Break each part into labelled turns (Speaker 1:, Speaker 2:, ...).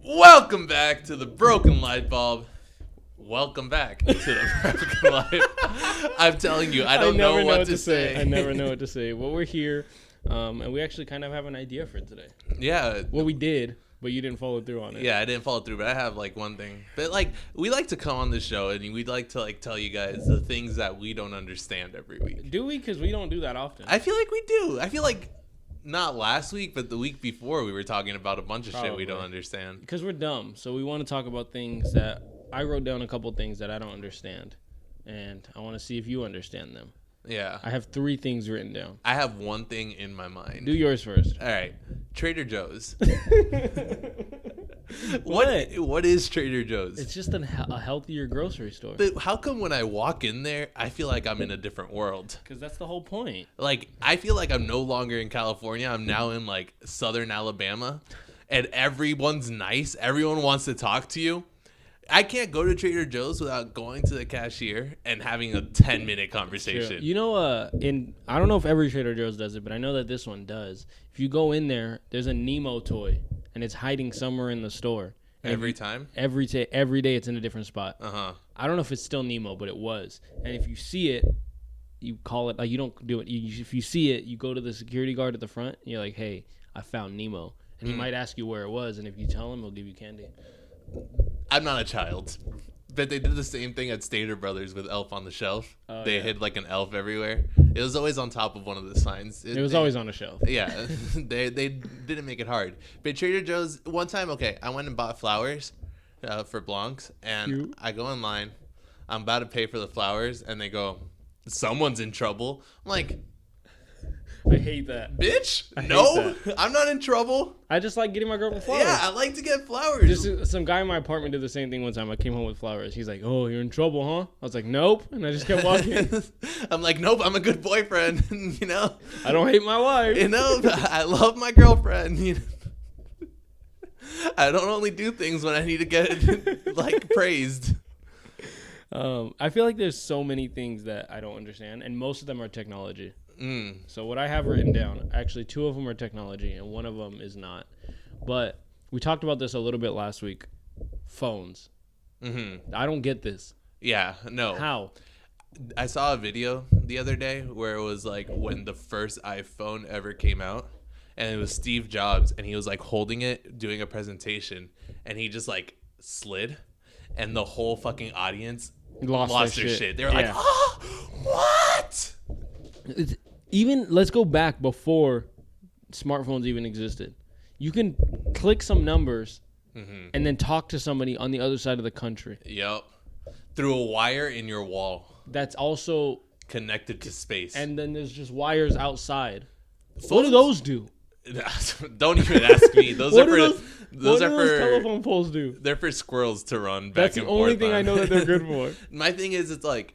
Speaker 1: Welcome back to the Broken Lightbulb. Welcome back to the Broken Light. I'm telling you, I don't know what to say.
Speaker 2: I never know what to say. Well, we're here, and we actually kind of have an idea for today.
Speaker 1: Yeah.
Speaker 2: Well, we did, but you didn't follow through on it.
Speaker 1: Yeah, I didn't follow through, but I have like one thing. But like, we like to come on the show and we'd like to like tell you guys the things that we don't understand every week.
Speaker 2: Do we? Because we don't do that often.
Speaker 1: I feel like we do. I feel like not last week, but the week before we were talking about a bunch of shit we don't understand.
Speaker 2: Because we're dumb, so we want to talk about things that I wrote down a couple things that I don't understand, and I want to see if you understand them.
Speaker 1: Yeah.
Speaker 2: I have 3 things written down.
Speaker 1: I have one thing in my mind.
Speaker 2: Do yours first.
Speaker 1: All right. Trader Joe's.
Speaker 2: What?
Speaker 1: What is Trader Joe's?
Speaker 2: It's just a healthier grocery store.
Speaker 1: But how come when I walk in there, I feel like I'm in a different world?
Speaker 2: Because that's the whole point.
Speaker 1: Like, I feel like I'm no longer in California. I'm now in, like, southern Alabama. And everyone's nice. Everyone wants to talk to you. I can't go to Trader Joe's without going to the cashier and having a 10-minute conversation.
Speaker 2: You know, I don't know if every Trader Joe's does it, but I know that this one does. If you go in there, there's a Nemo toy, and it's hiding somewhere in the store. And
Speaker 1: Every time?
Speaker 2: Every day it's in a different spot.
Speaker 1: Uh-huh.
Speaker 2: I don't know if it's still Nemo, but it was. And if you see it, you call it, like, you don't do it. If you see it, you go to the security guard at the front, and you're like, hey, I found Nemo. And he might ask you where it was, and if you tell him, he'll give you candy.
Speaker 1: I'm not a child, but they did the same thing at Stater Brothers with Elf on the Shelf. They hid like an elf everywhere. It was always on top of one of the signs.
Speaker 2: It was always on a shelf.
Speaker 1: Yeah, they didn't make it hard. But Trader Joe's, one time, I went and bought flowers for Blancs, and I go in line. I'm about to pay for the flowers, and they go, someone's in trouble. I'm like,
Speaker 2: I hate that.
Speaker 1: bitch,
Speaker 2: no,
Speaker 1: I'm not in trouble.
Speaker 2: I just like getting my girl flowers.
Speaker 1: Yeah, I like to get flowers.
Speaker 2: Some guy in my apartment did the same thing one time. I came home with flowers. He's like, oh, you're in trouble, huh? I was like, nope. And I just kept walking.
Speaker 1: I'm like, nope, I'm a good boyfriend. You know?
Speaker 2: I don't hate my wife.
Speaker 1: You know, I love my girlfriend. You know? I don't only do things when I need to get, like, praised.
Speaker 2: I feel like there's so many things that I don't understand, and most of them are technology. So what I have written down, actually 2 of them are technology and 1 of them is not. But we talked about this a little bit last week. Phones. I don't get this.
Speaker 1: Yeah, no.
Speaker 2: How?
Speaker 1: I saw a video the other day where it was like when the first iPhone ever came out, and it was Steve Jobs, and he was like holding it, doing a presentation, and he just like slid, and the whole fucking audience lost their shit. They were like, oh, what?
Speaker 2: Let's go back before smartphones even existed. You can click some numbers and then talk to somebody on the other side of the country.
Speaker 1: Yep. Through a wire in your wall.
Speaker 2: That's also
Speaker 1: connected to space.
Speaker 2: And then there's just wires outside. What do those do?
Speaker 1: Don't even ask me. Those are for those
Speaker 2: telephone poles do?
Speaker 1: They're for squirrels to run back and forth.
Speaker 2: That's the only thing I know that they're good for.
Speaker 1: My thing is, it's like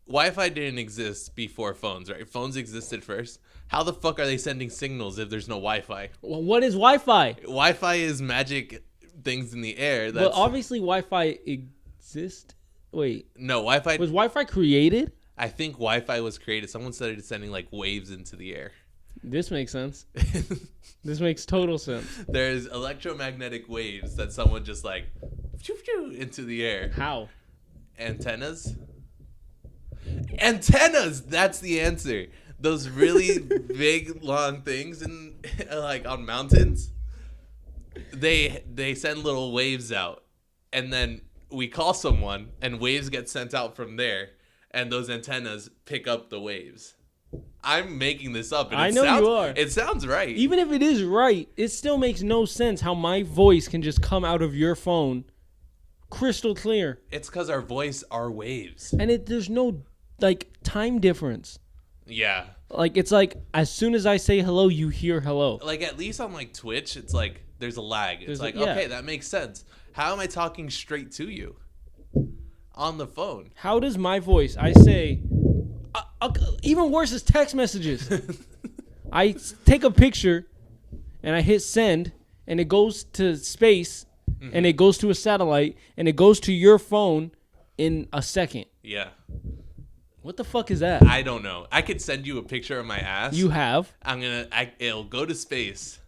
Speaker 1: Wi-Fi didn't exist before phones, right? Phones existed first. How the fuck are they sending signals if there's no Wi-Fi?
Speaker 2: Well, what is Wi-Fi?
Speaker 1: Wi-Fi is magic things in the air.
Speaker 2: But obviously Wi-Fi exists. Wait.
Speaker 1: No, Wi-Fi...
Speaker 2: Was Wi-Fi created?
Speaker 1: I think Wi-Fi was created. Someone started sending like waves into the air.
Speaker 2: This makes sense. This makes total sense.
Speaker 1: There's electromagnetic waves that someone just like into the air.
Speaker 2: How?
Speaker 1: Antennas. That's the answer. Those really big long things in like on mountains. They send little waves out, and then we call someone, and waves get sent out from there, and those antennas pick up the waves. I'm making this up. And
Speaker 2: I know you are.
Speaker 1: It sounds right.
Speaker 2: Even if it is right, it still makes no sense how my voice can just come out of your phone crystal clear.
Speaker 1: It's because our voice are waves.
Speaker 2: And there's no, like, time difference.
Speaker 1: Yeah.
Speaker 2: Like, it's like, as soon as I say hello, you hear hello.
Speaker 1: Like, at least on, like, Twitch, it's like, there's a lag. It's okay, that makes sense. How am I talking straight to you on the phone?
Speaker 2: How does my voice, I say... even worse is text messages. I take a picture and I hit send and it goes to space and it goes to a satellite and it goes to your phone in a second.
Speaker 1: Yeah.
Speaker 2: What the fuck is that?
Speaker 1: I don't know. I could send you a picture of my ass.
Speaker 2: You have.
Speaker 1: It'll go to space.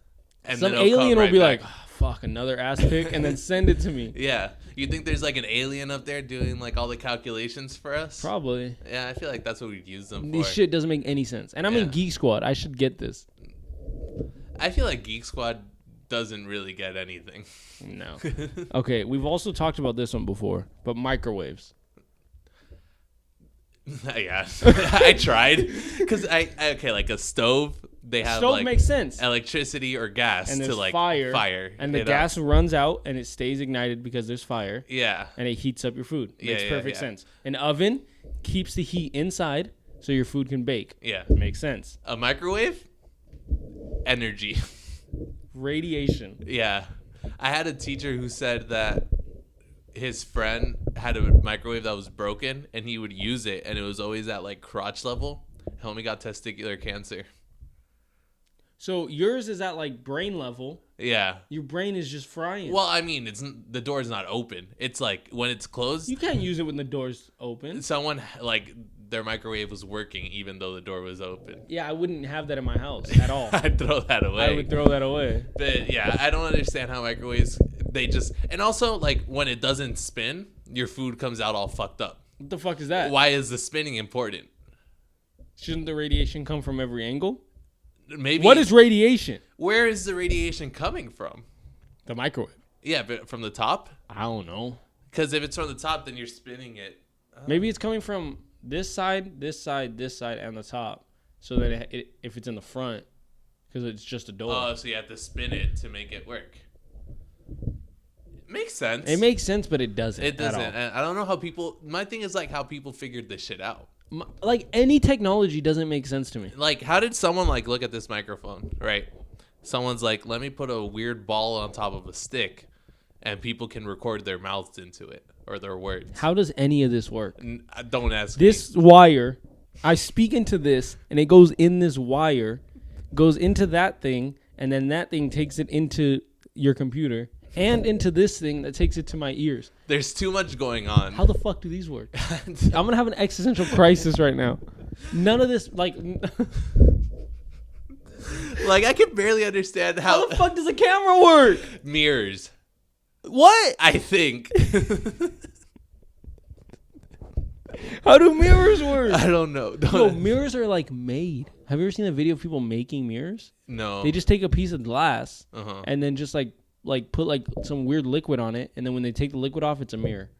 Speaker 1: And
Speaker 2: some
Speaker 1: then it'll
Speaker 2: alien
Speaker 1: come
Speaker 2: will
Speaker 1: right
Speaker 2: be
Speaker 1: back.
Speaker 2: like, oh, fuck, another ass pic, and then send it to me.
Speaker 1: Yeah. You think there's like an alien up there doing like all the calculations for us?
Speaker 2: Probably.
Speaker 1: Yeah, I feel like that's what we'd use them
Speaker 2: This
Speaker 1: for.
Speaker 2: shit doesn't make any sense. And I'm in Geek Squad. I should get this.
Speaker 1: I feel like Geek Squad doesn't really get anything.
Speaker 2: No. Okay, we've also talked about this one before, but microwaves.
Speaker 1: Yeah, I tried because like a stove. They have
Speaker 2: Stove
Speaker 1: like
Speaker 2: makes sense.
Speaker 1: electricity or gas
Speaker 2: And
Speaker 1: to
Speaker 2: there's
Speaker 1: like
Speaker 2: fire, and the gas runs out and it stays ignited because there's fire.
Speaker 1: Yeah,
Speaker 2: and it heats up your food. Makes perfect
Speaker 1: yeah.
Speaker 2: sense. An oven keeps the heat inside so your food can bake.
Speaker 1: Yeah,
Speaker 2: makes sense.
Speaker 1: A microwave, energy,
Speaker 2: radiation.
Speaker 1: Yeah, I had a teacher who said that his friend had a microwave that was broken and he would use it and it was always at like crotch level. Homie got testicular cancer.
Speaker 2: So yours is at like brain level.
Speaker 1: Yeah.
Speaker 2: Your brain is just frying.
Speaker 1: Well, I mean, the door's not open. It's like when it's closed.
Speaker 2: You can't use it when the door's open.
Speaker 1: Someone like their microwave was working even though the door was open.
Speaker 2: Yeah, I wouldn't have that in my house at all.
Speaker 1: I'd throw that away.
Speaker 2: I would throw that away.
Speaker 1: But yeah, I don't understand how microwaves and also like when it doesn't spin, your food comes out all fucked up.
Speaker 2: What the fuck is that?
Speaker 1: Why is the spinning important?
Speaker 2: Shouldn't the radiation come from every angle?
Speaker 1: Maybe.
Speaker 2: What is radiation?
Speaker 1: Where is the radiation coming from?
Speaker 2: The microwave.
Speaker 1: Yeah, but from the top?
Speaker 2: I don't know.
Speaker 1: Because if it's from the top, then you're spinning it.
Speaker 2: Maybe it's coming from this side, this side, this side, and the top. So that if it's in the front, because it's just a door.
Speaker 1: Oh, so you have to spin it to make it work. Makes sense.
Speaker 2: It makes sense, but it doesn't.
Speaker 1: It doesn't. And I don't know how people. My thing is like how people figured this shit out.
Speaker 2: Like any technology doesn't make sense to me.
Speaker 1: Like, how did someone like look at this microphone? Right. Someone's like, let me put a weird ball on top of a stick, and people can record their mouths into it or their words.
Speaker 2: How does any of this work?
Speaker 1: Don't ask
Speaker 2: this me. Wire, I speak into this, and it goes in this wire, goes into that thing, and then that thing takes it into your computer. And into this thing that takes it to my ears.
Speaker 1: There's too much going on.
Speaker 2: How the fuck do these work? I'm going to have an existential crisis right now. None of this, like...
Speaker 1: like, I can barely understand how...
Speaker 2: How the fuck does a camera work?
Speaker 1: Mirrors.
Speaker 2: What?
Speaker 1: I think.
Speaker 2: How do mirrors work?
Speaker 1: I don't know.
Speaker 2: No, mirrors are, like, made. Have you ever seen a video of people making mirrors?
Speaker 1: No.
Speaker 2: They just take a piece of glass and then just, like put like some weird liquid on it, and then when they take the liquid off, it's a mirror.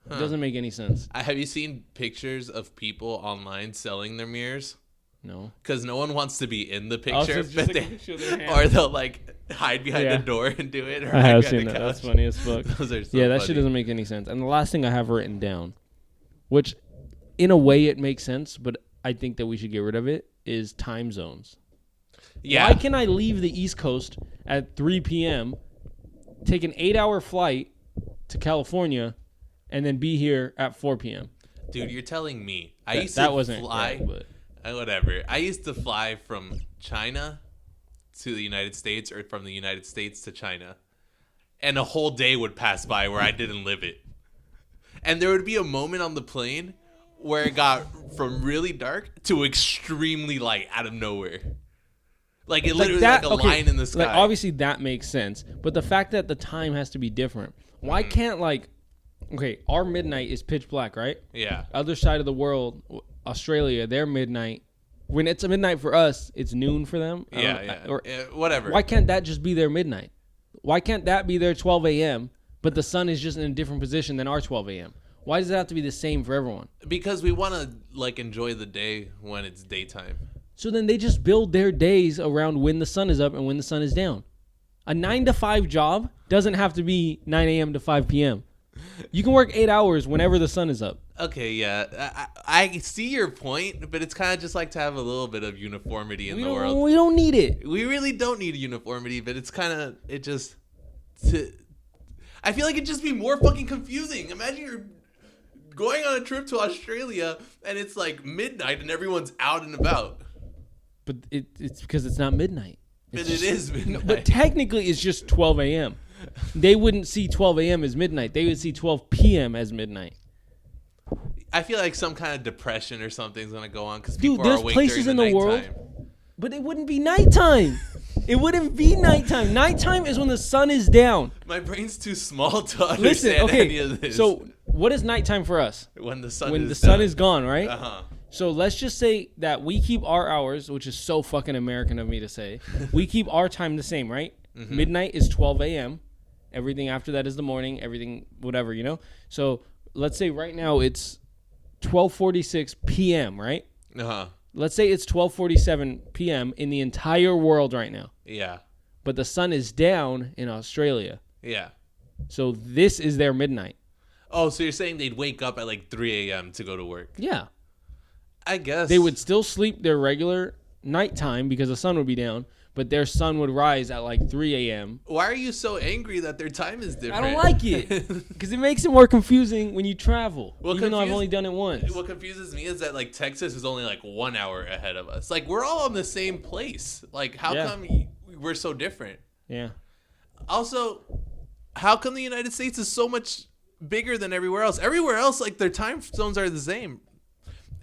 Speaker 2: It doesn't make any sense.
Speaker 1: Have you seen pictures of people online selling their mirrors?
Speaker 2: No.
Speaker 1: Because no one wants to be in the picture,
Speaker 2: like
Speaker 1: or they'll like hide behind the door and do it. Or
Speaker 2: I have seen that. That's funny as fuck.
Speaker 1: Those are so
Speaker 2: that
Speaker 1: funny.
Speaker 2: Shit doesn't make any sense. And the last thing I have written down, which in a way it makes sense, but I think that we should get rid of it, is time zones.
Speaker 1: Yeah.
Speaker 2: Why can I leave the East Coast at 3 p.m., take an 8-hour flight to California, and then be here at 4 p.m.?
Speaker 1: Dude, you're telling me. I used
Speaker 2: that
Speaker 1: to
Speaker 2: wasn't
Speaker 1: fly.
Speaker 2: right, but
Speaker 1: whatever. I used to fly from China to the United States or from the United States to China. And a whole day would pass by where I didn't live it. And there would be a moment on the plane where it got from really dark to extremely light out of nowhere. Like it literally like a line in the sky.
Speaker 2: Like obviously that makes sense, but the fact that the time has to be different. Why can't our midnight is pitch black, right?
Speaker 1: Yeah.
Speaker 2: Other side of the world, Australia, their midnight. When it's a midnight for us, it's noon for them.
Speaker 1: Whatever.
Speaker 2: Why can't that just be their midnight? Why can't that be their 12 a.m., but the sun is just in a different position than our 12 a.m.? Why does it have to be the same for everyone?
Speaker 1: Because we want to enjoy the day when it's daytime.
Speaker 2: So then they just build their days around when the sun is up and when the sun is down. A 9-to-5 job doesn't have to be 9 a.m. to 5 p.m. You can work 8 hours whenever the sun is up.
Speaker 1: Okay, yeah. I see your point, but it's kind of just like to have a little bit of uniformity in the world.
Speaker 2: We don't need it.
Speaker 1: We really don't need uniformity, but it's kind of, I feel like it'd just be more fucking confusing. Imagine you're going on a trip to Australia and it's like midnight and everyone's out and about.
Speaker 2: But it's because it's not midnight.
Speaker 1: But it is midnight.
Speaker 2: No, but technically it's just 12 a.m. They wouldn't see 12 a.m. as midnight. They would see 12 p.m. as midnight.
Speaker 1: I feel like some kind of depression or something is going to go on because people are
Speaker 2: there's
Speaker 1: awake
Speaker 2: places
Speaker 1: during the
Speaker 2: in the world,
Speaker 1: nighttime.
Speaker 2: but it wouldn't be nighttime. It wouldn't be nighttime. Nighttime is when the sun is down.
Speaker 1: My brain's too small to understand any of this.
Speaker 2: So what is nighttime for us?
Speaker 1: When the sun
Speaker 2: is gone, right?
Speaker 1: Uh-huh.
Speaker 2: So let's just say that we keep our hours, which is so fucking American of me to say. We keep our time the same, right? Mm-hmm. Midnight is 12 a.m. Everything after that is the morning. Everything, whatever, you know? So let's say right now it's 12:46 p.m., right?
Speaker 1: Uh-huh.
Speaker 2: Let's say it's 12:47 p.m. in the entire world right now.
Speaker 1: Yeah.
Speaker 2: But the sun is down in Australia.
Speaker 1: Yeah.
Speaker 2: So this is their midnight.
Speaker 1: Oh, so you're saying they'd wake up at like 3 a.m. to go to work?
Speaker 2: Yeah.
Speaker 1: I guess.
Speaker 2: They would still sleep their regular nighttime because the sun would be down, but their sun would rise at like 3 a.m.
Speaker 1: Why are you so angry that their time is different?
Speaker 2: I don't like it because it makes it more confusing when you travel, even though I've only done it once.
Speaker 1: What confuses me is that like Texas is only like 1 hour ahead of us. Like we're all in the same place. Like how come we're so different?
Speaker 2: Yeah.
Speaker 1: Also, how come the United States is so much bigger than everywhere else? Everywhere else, like their time zones are the same.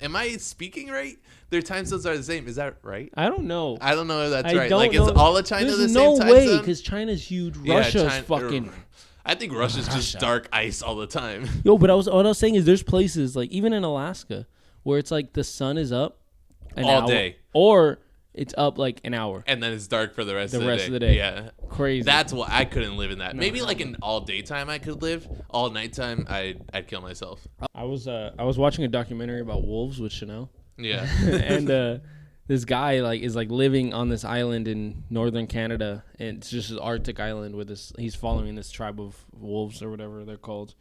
Speaker 1: Am I speaking right? Their time zones are the same. Is that right?
Speaker 2: I don't know.
Speaker 1: I don't know if that's
Speaker 2: I
Speaker 1: right.
Speaker 2: don't
Speaker 1: Like,
Speaker 2: know.
Speaker 1: is all of China
Speaker 2: There's
Speaker 1: the same time
Speaker 2: no way
Speaker 1: zone?
Speaker 2: because China's huge. Russia's fucking.
Speaker 1: I think Russia's just dark ice all the time.
Speaker 2: Yo, but what I was saying is there's places like even in Alaska where it's like the sun is up
Speaker 1: all day,
Speaker 2: or it's up like an hour,
Speaker 1: and then it's dark for the rest of the day.
Speaker 2: Yeah, crazy.
Speaker 1: That's why I couldn't live in that. Maybe like in all daytime I could live. All nighttime I'd kill myself.
Speaker 2: I was watching a documentary about wolves with Chanel.
Speaker 1: Yeah.
Speaker 2: And this guy is living on this island in northern Canada, and it's just an Arctic island with this. He's following this tribe of wolves or whatever they're called.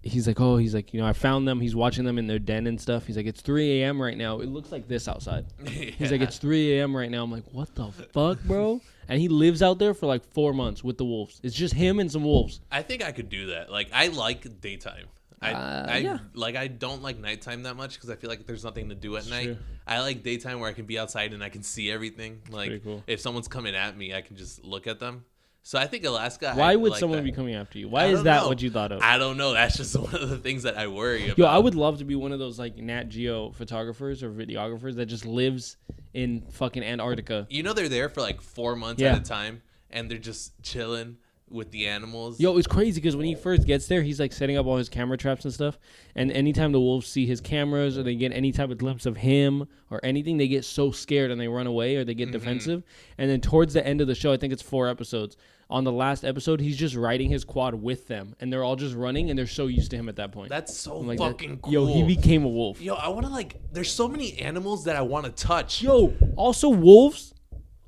Speaker 2: He's like, you know, I found them. He's watching them in their den and stuff. He's like, it's 3 a.m. right now. It looks like this outside. Yeah. He's like, it's 3 a.m. right now. I'm like, what the fuck, bro? And he lives out there for like 4 months with the wolves. It's just him and some wolves.
Speaker 1: I think I could do that. Like, I like daytime. I don't like nighttime that much because I feel like there's nothing to do at night. True. I like daytime where I can be outside and I can see everything. Like, cool. If someone's coming at me, I can just look at them. So I think Alaska.
Speaker 2: Why would someone be coming after you? Why is that what you thought of?
Speaker 1: I don't know. That's just one of the things that I worry about.
Speaker 2: Yo, I would love to be one of those like Nat Geo photographers or videographers that just lives in fucking Antarctica.
Speaker 1: You know, they're there for like 4 months at a time, and they're just chilling with the animals.
Speaker 2: Yo, it's crazy because when he first gets there, he's like setting up all his camera traps and stuff. And anytime the wolves see his cameras or they get any type of glimpse of him or anything, they get so scared and they run away or they get defensive. And then towards the end of the show, I think it's 4 episodes. On the last episode, he's just riding his quad with them, and they're all just running, and they're so used to him at that point.
Speaker 1: That's so fucking cool.
Speaker 2: Yo, he became a wolf.
Speaker 1: Yo, I want to there's so many animals that I want to touch.
Speaker 2: Yo, also wolves,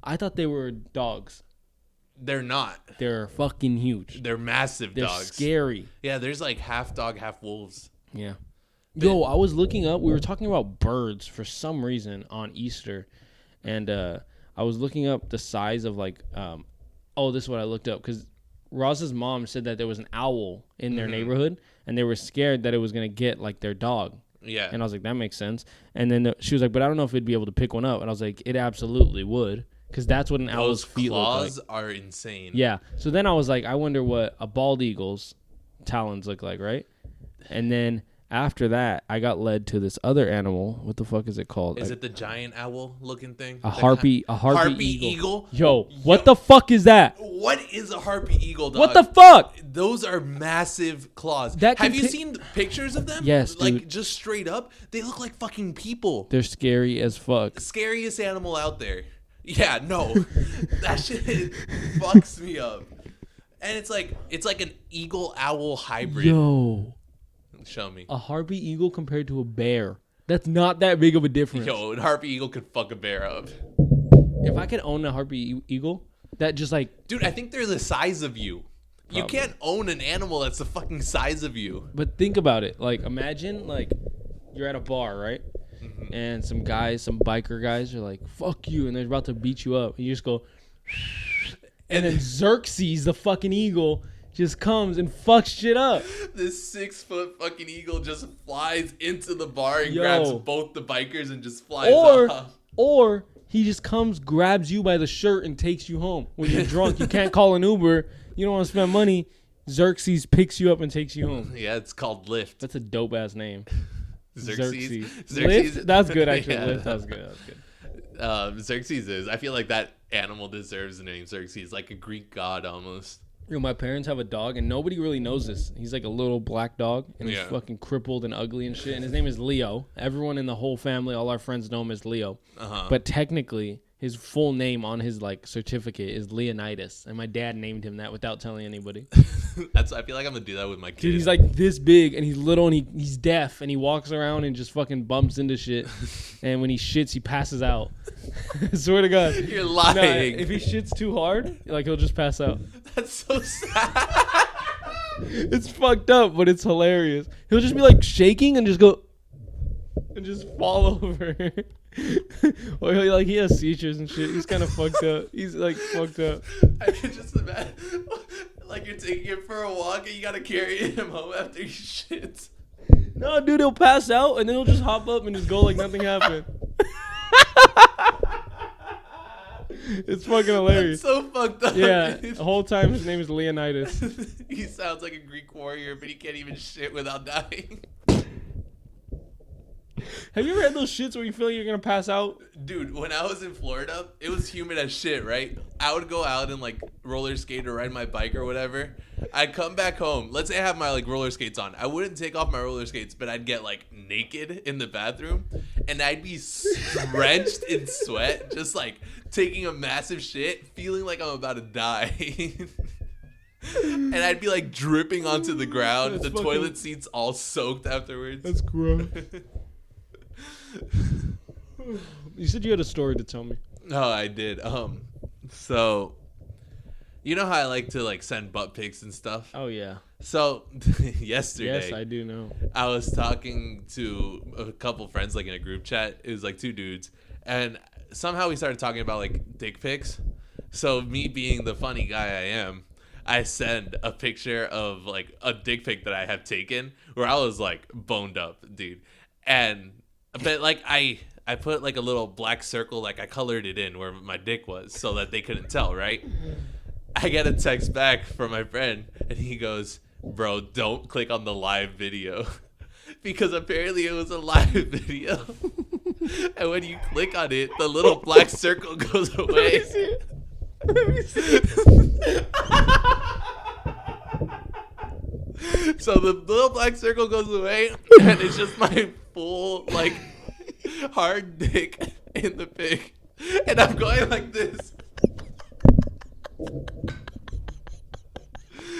Speaker 2: I thought they were dogs.
Speaker 1: They're not.
Speaker 2: They're fucking huge.
Speaker 1: They're massive dogs.
Speaker 2: They're scary.
Speaker 1: Yeah, there's like half dog, half wolves.
Speaker 2: Yeah. Yo, I was looking up. We were talking about birds for some reason on Easter, and I was looking up the size of this is what I looked up because Roz's mom said that there was an owl in their neighborhood, and they were scared that it was gonna get like their dog.
Speaker 1: Yeah.
Speaker 2: And I was like, that makes sense. And then she was like, but I don't know if it'd be able to pick one up. And I was like, it absolutely would. Because that's what an owl's feet look like.
Speaker 1: Those claws are insane.
Speaker 2: Yeah. So then I was like, I wonder what a bald eagle's talons look like, right? And then after that, I got led to this other animal. What the fuck is it called?
Speaker 1: Is it the giant owl looking thing?
Speaker 2: A harpy
Speaker 1: eagle?
Speaker 2: Yo, what the fuck is that?
Speaker 1: What is a harpy eagle, dog?
Speaker 2: What the fuck?
Speaker 1: Those are massive claws. Have you seen pictures of them?
Speaker 2: Yes, dude.
Speaker 1: Like, just straight up? They look like fucking people.
Speaker 2: They're scary as fuck.
Speaker 1: Scariest animal out there. Yeah, no. That shit fucks me up. And it's like an eagle-owl hybrid.
Speaker 2: Yo.
Speaker 1: Show me.
Speaker 2: A harpy eagle compared to a bear. That's not that big of a difference.
Speaker 1: Yo, a harpy eagle could fuck a bear up.
Speaker 2: If I could own a harpy eagle, that just like...
Speaker 1: Dude, I think they're the size of you. Probably. You can't own an animal that's the fucking size of you.
Speaker 2: But think about it. Like, imagine, like, you're at a bar, right? Mm-hmm. And some biker guys are like, fuck you, and they're about to beat you up. And you just go... And then Xerxes, the fucking eagle... just comes and fucks shit up.
Speaker 1: This 6-foot fucking eagle just flies into the bar and grabs both the bikers and just flies off.
Speaker 2: Or he just comes, grabs you by the shirt and takes you home. When you're drunk, you can't call an Uber. You don't want to spend money. Xerxes picks you up and takes you home.
Speaker 1: Yeah, it's called Lyft.
Speaker 2: That's a dope ass name.
Speaker 1: Xerxes.
Speaker 2: Lyft? That's good actually.
Speaker 1: Yeah.
Speaker 2: Lyft, that's good.
Speaker 1: Xerxes is. I feel like that animal deserves the name Xerxes, like a Greek god almost.
Speaker 2: You know, my parents have a dog, and nobody really knows this. He's like a little black dog, and he's
Speaker 1: Yeah.
Speaker 2: fucking crippled and ugly and shit. And his name is Leo. Everyone in the whole family, all our friends know him as Leo. But technically, his full name on his like certificate is Leonidas, and my dad named him that without telling anybody.
Speaker 1: I feel like I'm gonna do that with my kid.
Speaker 2: Dude, he's like this big, and he's little, and he's deaf, and he walks around and just fucking bumps into shit. And when he shits, he passes out. I swear to God.
Speaker 1: You're lying.
Speaker 2: Nah, if he shits too hard, like he'll just pass out.
Speaker 1: That's so sad.
Speaker 2: It's fucked up, but it's hilarious. He'll just be like shaking and just go and just fall over. Or he has seizures and shit. He's kind of fucked up. He's like fucked up.
Speaker 1: I can just imagine, like you're taking him for a walk and you gotta carry him home after he shits.
Speaker 2: No, dude, he'll pass out and then he'll just hop up and just go like nothing happened. It's fucking hilarious.
Speaker 1: That's so fucked up.
Speaker 2: Yeah,
Speaker 1: Dude.
Speaker 2: the whole time his name is Leonidas.
Speaker 1: He sounds like a Greek warrior, but he can't even shit without dying.
Speaker 2: Have you ever had those shits where you feel like you're gonna pass out?
Speaker 1: Dude, when I was in Florida, it was humid as shit, right? I would go out and like roller skate or ride my bike or whatever. I'd come back home. Let's say I have my like roller skates on. I wouldn't take off my roller skates, but I'd get like naked in the bathroom and I'd be drenched in sweat, just like taking a massive shit, feeling like I'm about to die. And I'd be like dripping onto the ground,
Speaker 2: That's
Speaker 1: the
Speaker 2: fucking...
Speaker 1: toilet seats all soaked afterwards.
Speaker 2: That's gross. You said you had a story to tell me.
Speaker 1: Oh, I did. So you know how I like to like send butt pics and stuff?
Speaker 2: Oh yeah.
Speaker 1: So yesterday,
Speaker 2: Yes, I do know.
Speaker 1: I was talking to a couple friends like in a group chat. It was like two dudes, and somehow we started talking about like dick pics. So me being the funny guy I am, I send a picture of like a dick pic that I have taken where I was like boned up, dude. But like I put like a little black circle, like I colored it in where my dick was so that they couldn't tell, right? I get a text back from my friend and he goes, "Bro, don't click on the live video." Because apparently it was a live video. And when you click on it, the little black circle goes away.
Speaker 2: Let me see.
Speaker 1: So the little black circle goes away, and it's just my full, like, hard dick in the pic. And I'm going like this.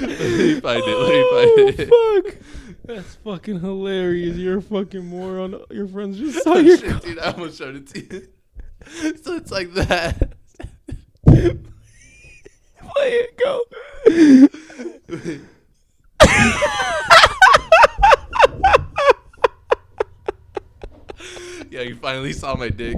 Speaker 1: Let me find it.
Speaker 2: Fuck. That's fucking hilarious. You're a fucking moron. Your friends just saw your
Speaker 1: Shit, dude, I almost showed it to you. So it's like that.
Speaker 2: Play it, go.
Speaker 1: Yeah, you finally saw my dick.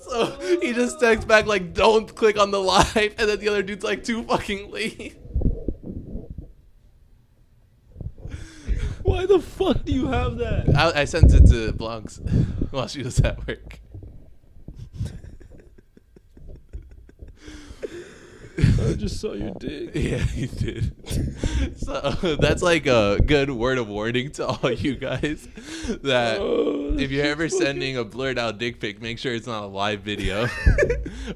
Speaker 1: So he just texts back like, "Don't click on the live," and then the other dude's like, "Too fucking late."
Speaker 2: Why the fuck do you have that?
Speaker 1: I sent it to Blancs while she was at work.
Speaker 2: I just saw your dick.
Speaker 1: Yeah, you did. So that's like a good word of warning to all you guys that if you're ever sending a blurred out dick pic, make sure it's not a live video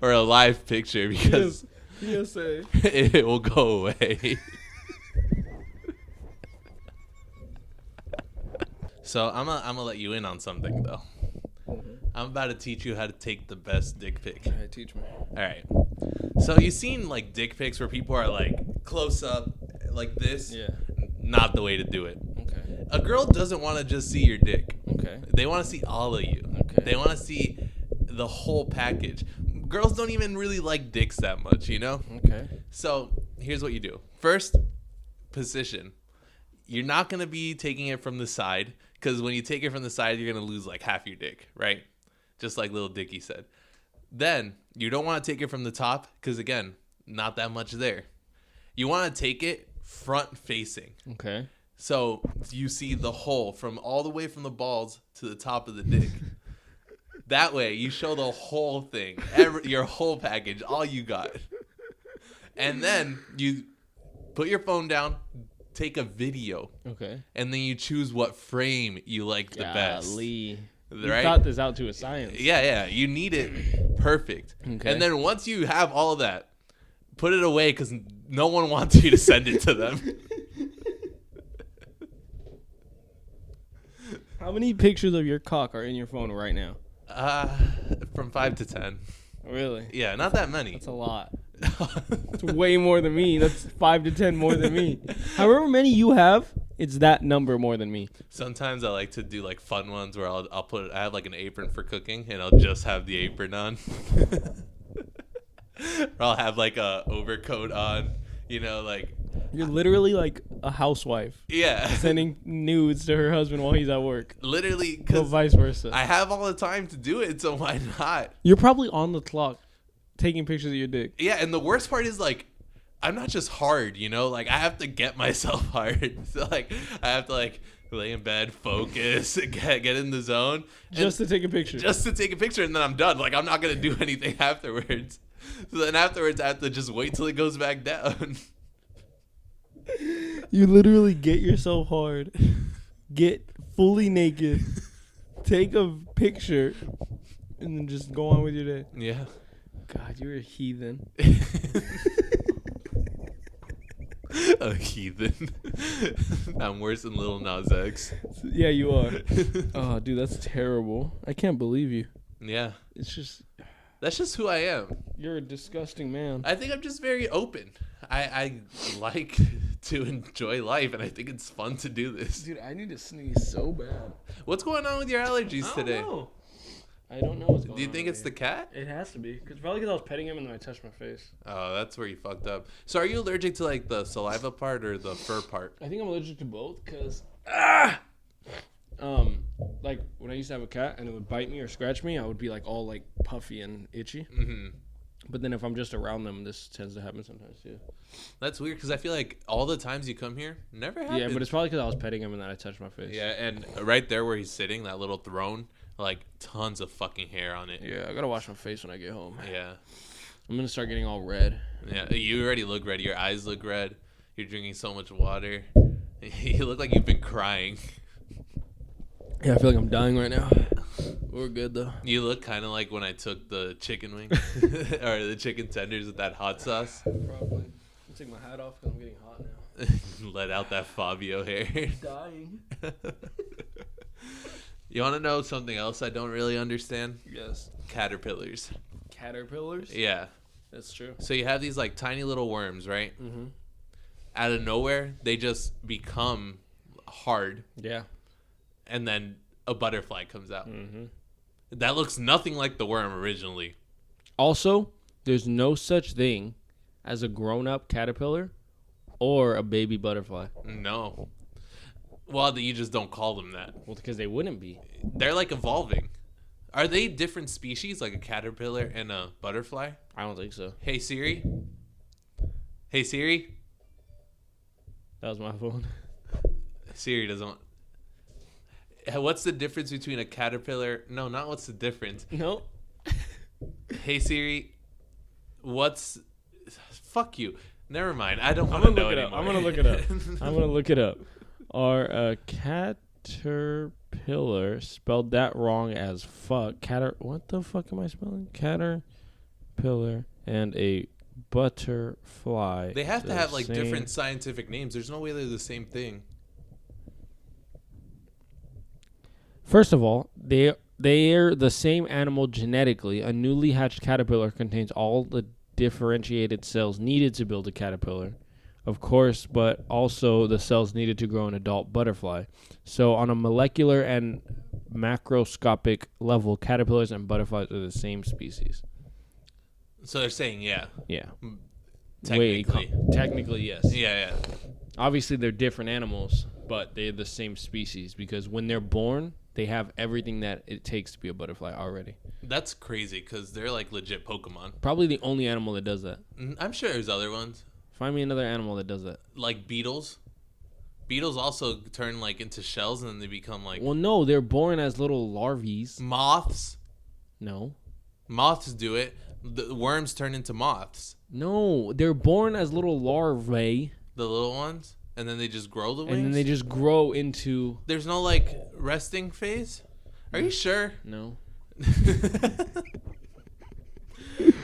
Speaker 1: or a live picture because
Speaker 2: PSA.
Speaker 1: it will go away. So I'm gonna let you in on something though. I'm about to teach you how to take the best dick pic.
Speaker 2: Hey, teach me.
Speaker 1: All right. So you've seen like dick pics where people are like close up like this?
Speaker 2: Yeah.
Speaker 1: Not the way to do it.
Speaker 2: Okay.
Speaker 1: A girl doesn't want to just see your dick.
Speaker 2: Okay.
Speaker 1: They want to see all of you.
Speaker 2: Okay.
Speaker 1: They want to see the whole package. Girls don't even really like dicks that much, you know?
Speaker 2: Okay.
Speaker 1: So here's what you do. First, position. You're not going to be taking it from the side because when you take it from the side, you're going to lose like half your dick, right? Just like Lil Dicky said. Then you don't want to take it from the top because, again, not that much there. You want to take it front facing.
Speaker 2: Okay.
Speaker 1: So you see the hole from all the way from the balls to the top of the dick. That way you show the whole thing, your whole package, all you got. And then you Put your phone down. Take a video.
Speaker 2: Okay.
Speaker 1: And then you choose what frame you like the best.
Speaker 2: You
Speaker 1: Right?
Speaker 2: thought this out to a science.
Speaker 1: Yeah. You need it perfect.
Speaker 2: Okay.
Speaker 1: And then once you have all of that, put it away because no one wants you to send it to them.
Speaker 2: How many pictures of your cock are in your phone right now?
Speaker 1: From 5 to 10.
Speaker 2: Really?
Speaker 1: Yeah, not that many.
Speaker 2: That's a lot. It's way more than me. That's 5 to 10 more than me. However many you have, it's that number more than me.
Speaker 1: Sometimes I like to do like fun ones where I have like an apron for cooking and I'll just have the apron on. Or I'll have like a overcoat on, like.
Speaker 2: You're literally like a housewife.
Speaker 1: Yeah.
Speaker 2: Sending nudes to her husband while he's at work.
Speaker 1: Literally,
Speaker 2: Or
Speaker 1: because
Speaker 2: vice versa.
Speaker 1: I have all the time to do it, so why not?
Speaker 2: You're probably on the clock taking pictures of your dick.
Speaker 1: Yeah, and the worst part is like, I'm not just hard, like I have to get myself hard. So like, I have to like lay in bed, focus, get in the zone.
Speaker 2: Just to take a picture.
Speaker 1: Just to take a picture, and then I'm done. Like I'm not gonna do anything afterwards. So then afterwards, I have to just wait till it goes back down.
Speaker 2: You literally get yourself hard, get fully naked, take a picture, and then just go on with your day.
Speaker 1: Yeah.
Speaker 2: God, you're a heathen.
Speaker 1: A heathen. I'm worse than Lil Nas X.
Speaker 2: Yeah, you are. Oh, dude, that's terrible. I can't believe you.
Speaker 1: Yeah.
Speaker 2: That's just
Speaker 1: who I am.
Speaker 2: You're a disgusting man.
Speaker 1: I think I'm just very open. I like to enjoy life, and I think it's fun to do this.
Speaker 2: Dude, I need to sneeze so bad.
Speaker 1: What's going on with your allergies today?
Speaker 2: I don't know what's going on.
Speaker 1: Do you think it's the cat?
Speaker 2: It has to be. Probably because I was petting him and then I touched my face.
Speaker 1: Oh, that's where you fucked up. So are you allergic to like the saliva part or the fur part?
Speaker 2: I think I'm allergic to both because like when I used to have a cat and it would bite me or scratch me, I would be like all like puffy and itchy.
Speaker 1: Mm-hmm.
Speaker 2: But then if I'm just around them, this tends to happen sometimes too.
Speaker 1: That's weird because I feel like all the times you come here, never happens.
Speaker 2: Yeah, but it's probably because I was petting him and then I touched my face.
Speaker 1: Yeah, and right there where he's sitting, that little throne, like tons of fucking hair on it.
Speaker 2: Yeah, I gotta wash my face when I get home.
Speaker 1: Yeah.
Speaker 2: I'm gonna start getting all red.
Speaker 1: Yeah, you already look red. Your eyes look red. You're drinking so much water. You look like you've been crying.
Speaker 2: Yeah, I feel like I'm dying right now. We're good though.
Speaker 1: You look kind of like when I took the chicken wing or the chicken tenders with that hot sauce.
Speaker 2: Probably. I'll take my hat off because I'm getting hot now.
Speaker 1: Let out that Fabio hair.
Speaker 2: Dying.
Speaker 1: You want to know something else I don't really understand?
Speaker 2: Yes.
Speaker 1: Caterpillars.
Speaker 2: Caterpillars?
Speaker 1: Yeah.
Speaker 2: That's true.
Speaker 1: So you have these like tiny little worms, right?
Speaker 2: Mm-hmm.
Speaker 1: Out of nowhere, they just become hard.
Speaker 2: Yeah.
Speaker 1: And then a butterfly comes out.
Speaker 2: Mm-hmm.
Speaker 1: That looks nothing like the worm originally.
Speaker 2: Also, there's no such thing as a grown-up caterpillar or a baby butterfly.
Speaker 1: No. Well, you just don't call them that.
Speaker 2: Well, because they wouldn't be.
Speaker 1: They're like evolving. Are they different species, like a caterpillar and a butterfly?
Speaker 2: I don't think so.
Speaker 1: Hey Siri. Hey Siri.
Speaker 2: That was my phone.
Speaker 1: Siri doesn't. What's the difference between a caterpillar? No, not what's the difference.
Speaker 2: No.
Speaker 1: Hey Siri. What's? Fuck you. Never mind. I don't want to know anymore.
Speaker 2: I'm gonna look it up. I'm gonna look it up. Are a caterpillar spelled that wrong as fuck? What the fuck am I spelling? Caterpillar and a butterfly.
Speaker 1: They have to have like different scientific names. There's no way they're the same thing.
Speaker 2: First of all, they're the same animal genetically. A newly hatched caterpillar contains all the differentiated cells needed to build a caterpillar, of course, but also the cells needed to grow an adult butterfly. So on a molecular and macroscopic level, caterpillars and butterflies are the same species.
Speaker 1: So they're saying, yeah.
Speaker 2: Yeah.
Speaker 1: Technically.
Speaker 2: Technically, yes.
Speaker 1: Yeah.
Speaker 2: Obviously, they're different animals, but they're the same species because when they're born, they have everything that it takes to be a butterfly already.
Speaker 1: That's crazy because they're like legit Pokemon.
Speaker 2: Probably the only animal that does that.
Speaker 1: I'm sure there's other ones.
Speaker 2: Find me another animal that does that.
Speaker 1: Like beetles. Beetles also turn like into shells and then they become like...
Speaker 2: Well, no, they're born as little larvae.
Speaker 1: Moths.
Speaker 2: No.
Speaker 1: Moths do it. The worms turn into moths.
Speaker 2: No, they're born as little larvae
Speaker 1: The little ones? And then they just grow the wings?
Speaker 2: And then they just grow into...
Speaker 1: There's no, like, resting phase? Are you sure?
Speaker 2: No.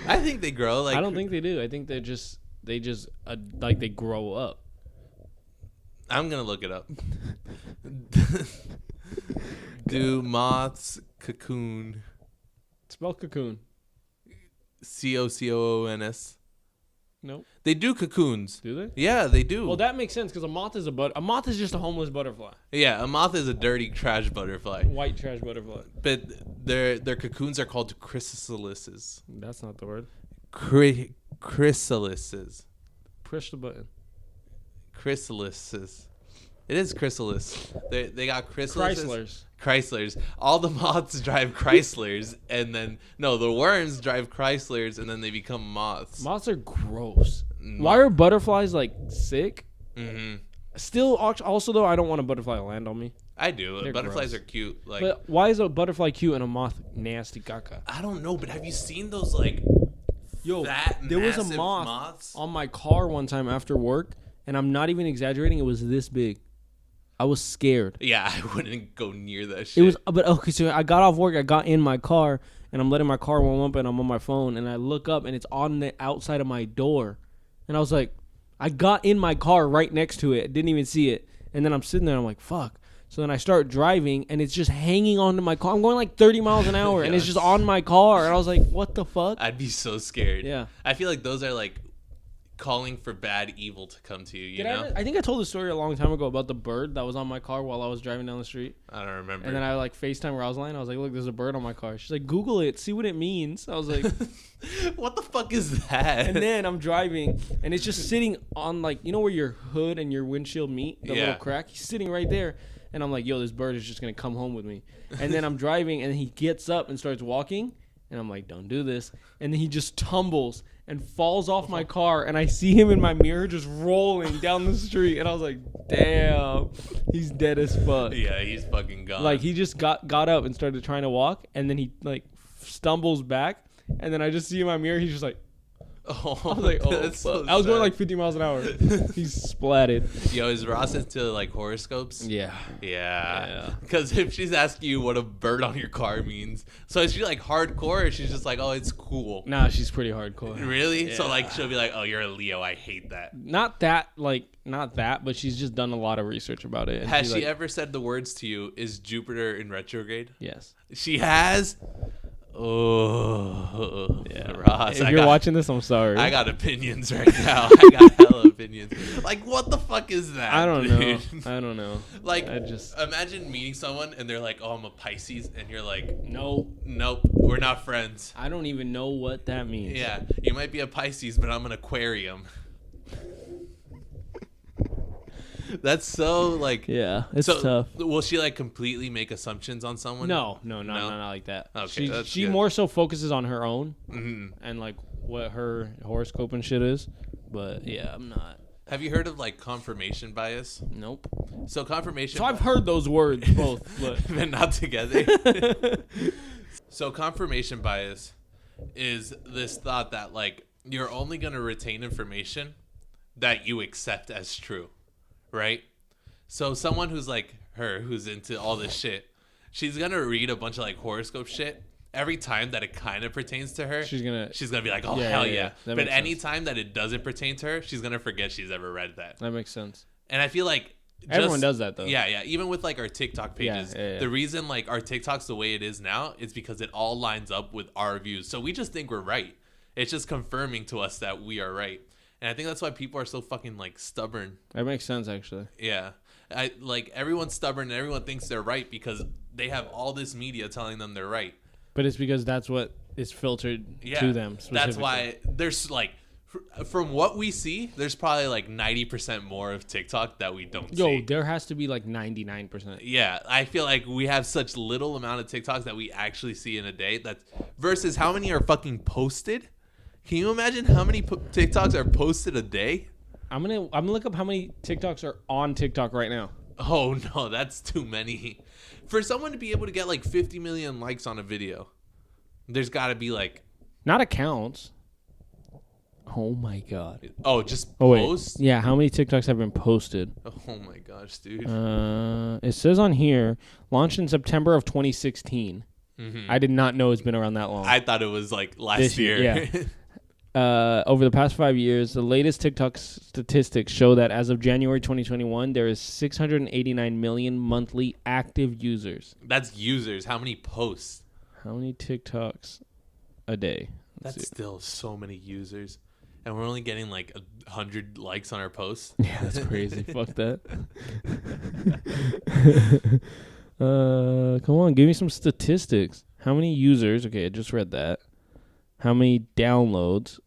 Speaker 1: I think they grow. Like,
Speaker 2: I don't think they do. I think they like, they grow up.
Speaker 1: I'm going to look it up. Do moths cocoon?
Speaker 2: Spell cocoon.
Speaker 1: Cocoons.
Speaker 2: Nope.
Speaker 1: They do cocoons.
Speaker 2: Do they?
Speaker 1: Yeah, they do.
Speaker 2: Well, that makes sense because a moth is just a homeless butterfly.
Speaker 1: Yeah, a moth is a dirty trash butterfly.
Speaker 2: White trash butterfly.
Speaker 1: But their cocoons are called chrysalises.
Speaker 2: That's not the word.
Speaker 1: Chrysalises.
Speaker 2: Push the button.
Speaker 1: Chrysalises. It is chrysalis. They got chrysalises.
Speaker 2: Chryslers.
Speaker 1: All the moths drive Chryslers, and then the worms drive Chryslers, and then they become moths.
Speaker 2: Moths are gross. Why are butterflies like sick?
Speaker 1: Mm-hmm.
Speaker 2: Still, also though, I don't want a butterfly to land on me.
Speaker 1: I do.
Speaker 2: They're
Speaker 1: Butterflies
Speaker 2: gross.
Speaker 1: are cute. Like,
Speaker 2: but why is a butterfly cute and a moth nasty caca?
Speaker 1: I don't know, but have you seen those like
Speaker 2: there was a moth
Speaker 1: moths
Speaker 2: on my car one time after work, and I'm not even exaggerating. It was this big. I was scared.
Speaker 1: Yeah, I wouldn't go near that shit.
Speaker 2: It was, but okay. So I got off work. I got in my car, and I'm letting my car warm up, and I'm on my phone, and I look up, and it's on the outside of my door, and I was like, I got in my car right next to it, didn't even see it, and then I'm sitting there, I'm like, fuck. So then I start driving, and it's just hanging onto my car. I'm going like 30 miles an hour, and it's just on my car, and I was like, what the fuck?
Speaker 1: I'd be so scared.
Speaker 2: Yeah,
Speaker 1: I feel like those are like calling for bad evil to come to you. You know?
Speaker 2: I think I told the story a long time ago about the bird that was on my car while I was driving down the street.
Speaker 1: I don't remember.
Speaker 2: And then I like FaceTime where I was lying. I was like, look, there's a bird on my car. She's like, Google it, see what it means. I was like,
Speaker 1: what the fuck is that?
Speaker 2: And then I'm driving, and it's just sitting on, like, you know where your hood and your windshield meet, the little crack. He's sitting right there, and I'm like, yo, this bird is just gonna come home with me. And then I'm driving, and he gets up and starts walking, and I'm like, don't do this. And then he just tumbles and falls off my car, and I see him in my mirror just rolling down the street, and I was like, damn, he's dead as fuck.
Speaker 1: Yeah, he's fucking gone.
Speaker 2: Like, he just got up and started trying to walk, and then he like stumbles back, and then I just see in my mirror, he's just like,
Speaker 1: oh,
Speaker 2: I was like, oh,
Speaker 1: that's so
Speaker 2: I was going
Speaker 1: sad.
Speaker 2: like 50 miles an hour. He's splatted.
Speaker 1: Yo, is Ross into like horoscopes?
Speaker 2: Yeah.
Speaker 1: Because if she's asking you what a bird on your car means, so is she like hardcore, or she's just like, oh, it's cool?
Speaker 2: Nah, she's pretty hardcore.
Speaker 1: Really?
Speaker 2: Yeah.
Speaker 1: So like, she'll be like, oh, you're a Leo. I hate that.
Speaker 2: Not that, but she's just done a lot of research about it.
Speaker 1: Has she ever said the words to you, is Jupiter in retrograde?
Speaker 2: Yes.
Speaker 1: She has? Oh,
Speaker 2: yeah.
Speaker 1: Ross.
Speaker 2: If you're watching this, I'm sorry.
Speaker 1: I got opinions right now. I got hella opinions. Like, what the fuck is that?
Speaker 2: I don't
Speaker 1: dude?
Speaker 2: know. I don't know.
Speaker 1: Like, imagine meeting someone and they're like, oh, I'm a Pisces. And you're like,
Speaker 2: nope,
Speaker 1: we're not friends.
Speaker 2: I don't even know what that means.
Speaker 1: Yeah, you might be a Pisces, but I'm an Aquarium. That's so like,
Speaker 2: yeah, it's tough.
Speaker 1: Will she like completely make assumptions on someone?
Speaker 2: No, not like that.
Speaker 1: Okay,
Speaker 2: she more so focuses on her own and like what her horoscope and shit is. But yeah, I'm not.
Speaker 1: Have you heard of like confirmation bias?
Speaker 2: Nope.
Speaker 1: So confirmation.
Speaker 2: So I've heard those words both,
Speaker 1: but not together. So confirmation bias is this thought that like you're only gonna retain information that you accept as true. Right? So someone who's like her, who's into all this shit, she's gonna read a bunch of like horoscope shit. Every time that it kind of pertains to her, she's gonna be like, oh, hell yeah. But any time that it doesn't pertain to her, she's gonna forget she's ever read that.
Speaker 2: That makes sense.
Speaker 1: And I feel like
Speaker 2: everyone does that though.
Speaker 1: Yeah. Even with like our TikTok pages, the reason like our TikTok's the way it is now is because it all lines up with our views. So we just think we're right. It's just confirming to us that we are right. And I think that's why people are so fucking like stubborn.
Speaker 2: That makes sense, actually.
Speaker 1: Yeah, everyone's stubborn and everyone thinks they're right because they have all this media telling them they're right.
Speaker 2: But it's because that's what is filtered to them.
Speaker 1: That's why there's like, from what we see, there's probably like 90% more of TikTok that we don't see.
Speaker 2: There has to be like 99%.
Speaker 1: Yeah, I feel like we have such little amount of TikToks that we actually see in a day. That's versus how many are fucking posted. Can you imagine how many TikToks are posted a day?
Speaker 2: I'm gonna look up how many TikToks are on TikTok right now.
Speaker 1: Oh no, that's too many. For someone to be able to get like 50 million likes on a video, there's got to be like,
Speaker 2: not accounts. Oh my god.
Speaker 1: Oh, just
Speaker 2: Oh wait.
Speaker 1: posts?
Speaker 2: Yeah, how many TikToks have been posted?
Speaker 1: Oh my gosh, dude.
Speaker 2: It says on here, launched in September of 2016.
Speaker 1: Mm-hmm.
Speaker 2: I did not know it's been around that long.
Speaker 1: I thought it was like last
Speaker 2: This
Speaker 1: year.
Speaker 2: Yeah. Over the past 5 years, the latest TikTok statistics show that as of January 2021, there is 689 million monthly active users.
Speaker 1: That's users. How many posts?
Speaker 2: How many TikToks a day?
Speaker 1: That's still so many users. And we're only getting like 100 likes on our posts.
Speaker 2: Yeah, that's crazy. Fuck that. Come on, give me some statistics. How many users? Okay, I just read that. How many downloads?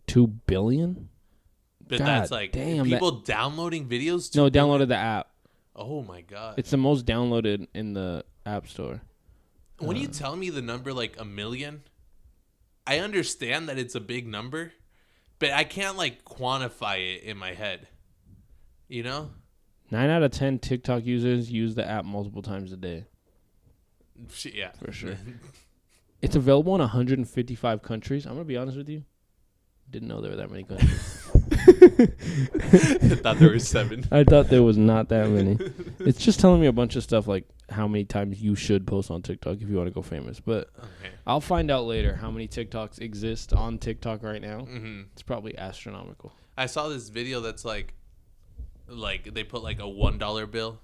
Speaker 2: 2 billion?
Speaker 1: But
Speaker 2: God
Speaker 1: that's like
Speaker 2: damn,
Speaker 1: people downloading videos?
Speaker 2: No, downloaded the app.
Speaker 1: Oh my god.
Speaker 2: It's the most downloaded in the App Store.
Speaker 1: When you tell me the number like 1 million, I understand that it's a big number, but I can't like quantify it in my head. You know?
Speaker 2: 9 out of 10 TikTok users use the app multiple times a day.
Speaker 1: Yeah.
Speaker 2: For sure. It's available in 155 countries. I'm going to be honest with you. Didn't know there were that many countries.
Speaker 1: I thought there were 7.
Speaker 2: I thought there was not that many. It's just telling me a bunch of stuff like how many times you should post on TikTok if you want to go famous. But
Speaker 1: okay.
Speaker 2: I'll find out later how many TikToks exist on TikTok right now.
Speaker 1: Mm-hmm.
Speaker 2: It's probably astronomical.
Speaker 1: I saw this video that's like they put like a $1 bill,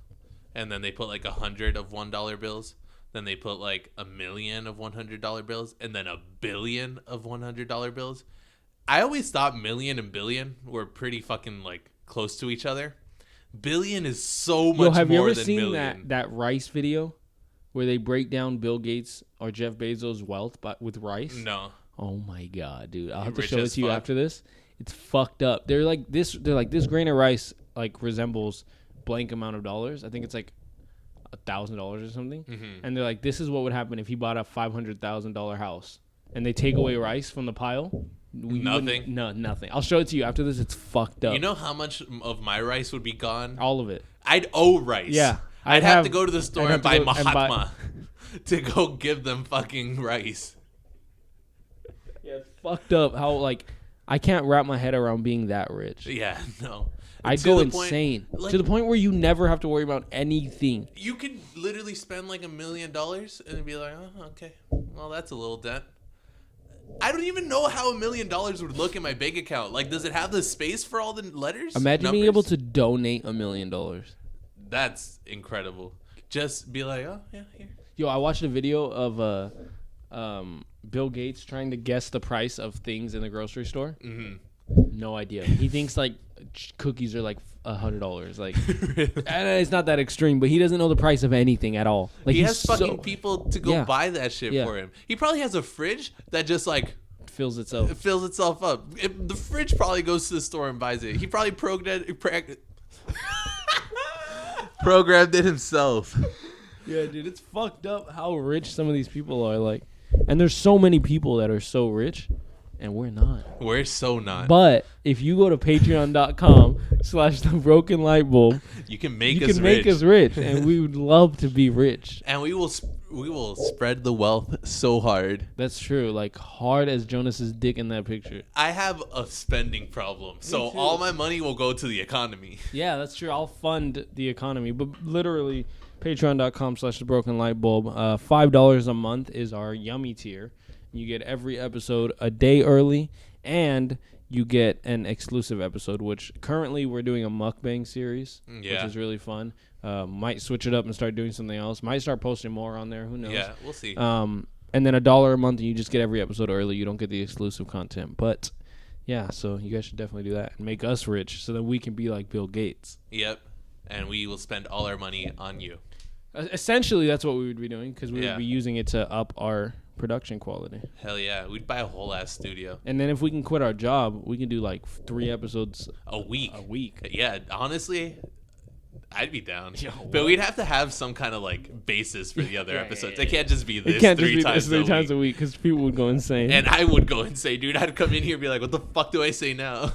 Speaker 1: and then they put like 100 of $1 bills. Then they put like 1 million of $100 bills, and then 1 billion of $100 bills. I always thought million and billion were pretty fucking like close to each other. Billion is so much more than million.
Speaker 2: Have you ever seen that rice video where they break down Bill Gates or Jeff Bezos' wealth but with rice?
Speaker 1: No.
Speaker 2: Oh my god, dude! I'll have to
Speaker 1: Rich
Speaker 2: show it
Speaker 1: as
Speaker 2: to you
Speaker 1: fuck.
Speaker 2: after this. It's fucked up. They're like this grain of rice like resembles blank amount of dollars. I think it's like $1,000 or something.
Speaker 1: Mm-hmm.
Speaker 2: And they're like, this is what would happen if he bought a $500,000 house. And they take away rice from the pile.
Speaker 1: Nothing.
Speaker 2: No, nothing. I'll show it to you after this. It's fucked up.
Speaker 1: You know how much of my rice would be gone?
Speaker 2: All of it.
Speaker 1: I'd owe rice.
Speaker 2: Yeah.
Speaker 1: I'd have to go to the store and buy Mahatma
Speaker 2: and
Speaker 1: to go give them fucking rice.
Speaker 2: Yeah, it's fucked up how like I can't wrap my head around being that rich.
Speaker 1: Yeah, no.
Speaker 2: I'd go insane. To the point where you never have to worry about anything.
Speaker 1: You could literally spend like $1 million and be like, oh, okay, well, that's a little dent. I don't even know how $1 million would look in my bank account. Like, does it have the space for all the letters?
Speaker 2: Imagine being able to donate $1 million.
Speaker 1: That's incredible. Just be like, oh, yeah, here.
Speaker 2: Yo, I watched a video of Bill Gates trying to guess the price of things in the grocery store.
Speaker 1: Mm-hmm.
Speaker 2: No idea. He thinks like cookies are like $100. Like, and it's not that extreme, but he doesn't know the price of anything at all. Like
Speaker 1: he has fucking people to go
Speaker 2: Yeah.
Speaker 1: buy that shit
Speaker 2: Yeah.
Speaker 1: for him. He probably has a fridge that just like
Speaker 2: fills itself.
Speaker 1: it fills itself up. The fridge probably goes to the store and buys it. He probably programmed it himself.
Speaker 2: Yeah, dude, it's fucked up how rich some of these people are. Like, and there's so many people that are so rich, and we're not.
Speaker 1: We're so not.
Speaker 2: But if you go to patreon.com/thebrokenlightbulb,
Speaker 1: You can make
Speaker 2: you
Speaker 1: us
Speaker 2: can
Speaker 1: rich.
Speaker 2: make us rich, and we would love to be rich.
Speaker 1: And we will spread the wealth so hard.
Speaker 2: That's true. Like hard as Jonas's dick in that picture.
Speaker 1: I have a spending problem, so
Speaker 2: too.
Speaker 1: all my money will go to the economy.
Speaker 2: Yeah, that's true. I'll fund the economy, but literally, patreon.com/thebrokenlightbulb. $5 a month is our yummy tier. You get every episode a day early, and you get an exclusive episode, which currently we're doing a mukbang series, which is really fun. Might switch it up and start doing something else. Might start posting more on there. Who knows?
Speaker 1: Yeah, we'll see.
Speaker 2: And then $1 a month, and you just get every episode early. You don't get the exclusive content. But, yeah, so you guys should definitely do that and make us rich so that we can be like Bill Gates.
Speaker 1: Yep. And we will spend all our money on you.
Speaker 2: Essentially, that's what we would be doing because we
Speaker 1: Yeah.
Speaker 2: would be using it to up our production quality.
Speaker 1: Hell yeah. We'd buy a whole ass studio.
Speaker 2: And then if we can quit our job, we can do like 3 episodes
Speaker 1: A week.
Speaker 2: a week.
Speaker 1: Yeah, honestly, I'd be down.
Speaker 2: Yo,
Speaker 1: But
Speaker 2: what?
Speaker 1: we'd have to have some kind of like basis for the other
Speaker 2: Yeah,
Speaker 1: episodes.
Speaker 2: yeah,
Speaker 1: It can't just be this
Speaker 2: It can't
Speaker 1: three
Speaker 2: just be
Speaker 1: times
Speaker 2: this 3 times a week because people would go insane.
Speaker 1: And I would go and say, dude, I'd come in here and be like, what the fuck do I say now?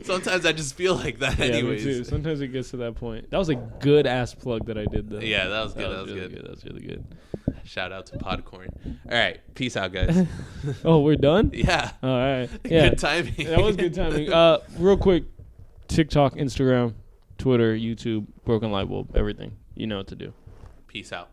Speaker 1: Sometimes I just feel like that
Speaker 2: Yeah, me
Speaker 1: anyways.
Speaker 2: too. Sometimes it gets to that point. That was a good ass plug that I did though.
Speaker 1: Yeah, that was good.
Speaker 2: That was really good. That was really good.
Speaker 1: Shout out to Podcorn. All right. Peace out, guys.
Speaker 2: Oh, we're done?
Speaker 1: Yeah.
Speaker 2: All right. Yeah.
Speaker 1: Good timing.
Speaker 2: That was good timing. Real quick, TikTok, Instagram, Twitter, YouTube, Broken Lightbulb, everything. You know what to do.
Speaker 1: Peace out.